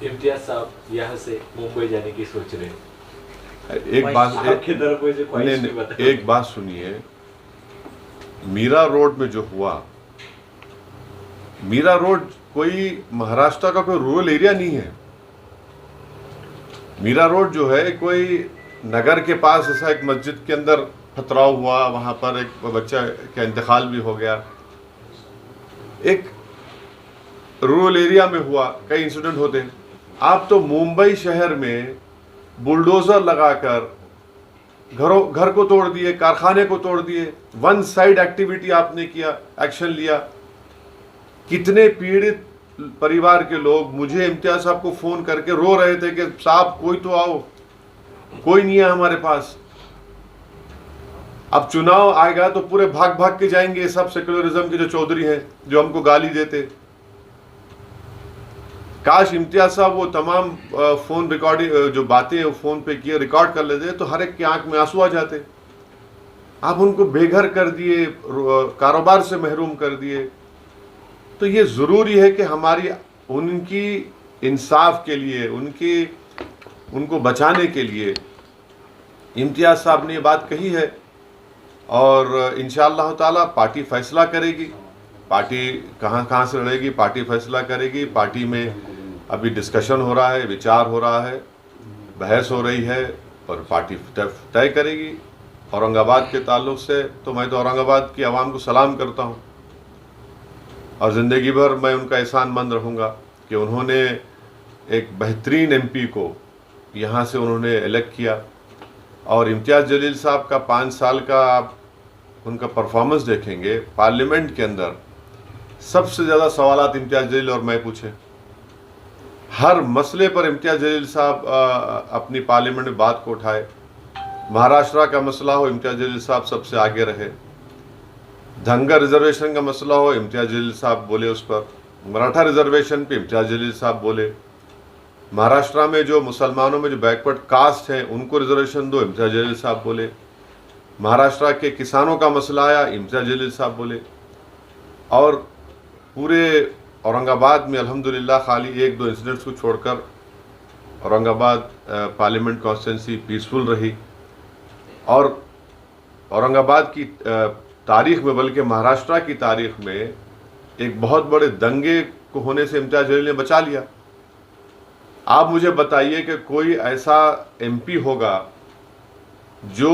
इम्तियाज साहब यहाँ से मुंबई जाने की सोच रहे हैं। एक बात आपकी तरफ कोई से ख्वाहिश भी बताइए। एक बात सुनिए, मीरा रोड में जो हुआ, मीरा रोड कोई महाराष्ट्र का कोई रूरल एरिया नहीं है। मीरा रोड जो है कोई नगर के पास ऐसा एक मस्जिद के अंदर पथराव हुआ, वहां पर एक बच्चा का इंतकाल भी हो गया। एक रूरल एरिया में हुआ, कई इंसिडेंट होते हैं। आप तो मुंबई शहर में बुलडोजर लगाकर घर को तोड़ दिए, कारखाने को तोड़ दिए। वन साइड एक्टिविटी आपने किया, एक्शन लिया। कितने पीड़ित परिवार के लोग मुझे इम्तियाज साहब को फोन करके रो रहे थे कि साहब कोई तो आओ, कोई नहीं है हमारे पास। अब चुनाव आएगा तो पूरे भाग भाग के जाएंगे सब सेक्युलरिज्म के जो चौधरी हैं, जो हमको गाली देते। काश इम्तियाज साहब वो तमाम फोन रिकॉर्डिंग जो बातें वो फोन पे किए रिकॉर्ड कर लेते तो हर एक की आंख में आंसू आ जाते। आप उनको बेघर कर दिए, कारोबार से महरूम कर दिए। तो ये जरूरी है कि हमारी उनकी इंसाफ के लिए, उनको बचाने के लिए इम्तियाज साहब ने ये बात कही है। और इंशाअल्लाह ताला पार्टी फैसला करेगी, पार्टी कहाँ से लड़ेगी, पार्टी फैसला करेगी। पार्टी में अभी डिस्कशन हो रहा है, विचार हो रहा है, बहस हो रही है और पार्टी तय करेगी। औरंगाबाद के ताल्लुक से तो मैं तो औरंगाबाद की आवाम को सलाम करता हूँ और ज़िंदगी भर मैं उनका एहसानमंद रहूँगा कि उन्होंने एक बेहतरीन एमपी को यहाँ से उन्होंने इलेक्ट किया। और इम्तियाज़ जलील साहब का 5 साल का आप उनका परफॉर्मेंस देखेंगे पार्लियामेंट के अंदर, सबसे ज़्यादा सवालात इम्तियाज़ जलील और मैं पूछे। हर मसले पर इम्तियाज़ जलील साहब अपनी पार्लियामेंट में बात को उठाए। महाराष्ट्र का मसला हो, इम्तियाज़ जलील साहब सबसे आगे रहे। धनगर रिजर्वेशन का मसला हो, इम्तियाज़ जलील साहब बोले उस पर। मराठा रिजर्वेशन पे इम्तियाज़ जलील साहब बोले। महाराष्ट्र में जो मुसलमानों में जो बैकवर्ड कास्ट हैं उनको रिजर्वेशन दो, इम्तियाज़ जलील साहब बोले। महाराष्ट्र के किसानों का मसला आया, इम्तियाज़ जलील साहब बोले। और पूरे औरंगाबाद में अल्हम्दुलिल्लाह खाली 1-2 इंसिडेंट्स को छोड़कर औरंगाबाद पार्लियामेंट कॉन्स्टिट्यूंसी पीसफुल रही। और औरंगाबाद की तारीख में, बल्कि महाराष्ट्र की तारीख में एक बहुत बड़े दंगे को होने से इम्तियाज़ जलील ने बचा लिया। आप मुझे बताइए कि कोई ऐसा एमपी होगा जो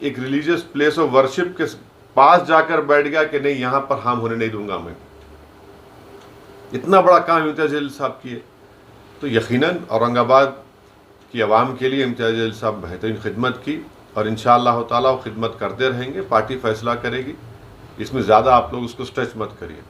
एक रिलीजियस प्लेस ऑफ वर्शिप के पास जाकर बैठ गया कि नहीं यहाँ पर हार्म होने नहीं दूंगा मैं। इतना बड़ा काम इम्तियाज़ जलील साहब किए। तो यकीनन औरंगाबाद की आवाम के लिए इम्तियाज़ जलील साहब बेहतरीन खिदमत की और इंशाअल्लाह ताला वो खिदमत करते रहेंगे। पार्टी फैसला करेगी, इसमें ज़्यादा आप लोग उसको स्ट्रेच मत करिए।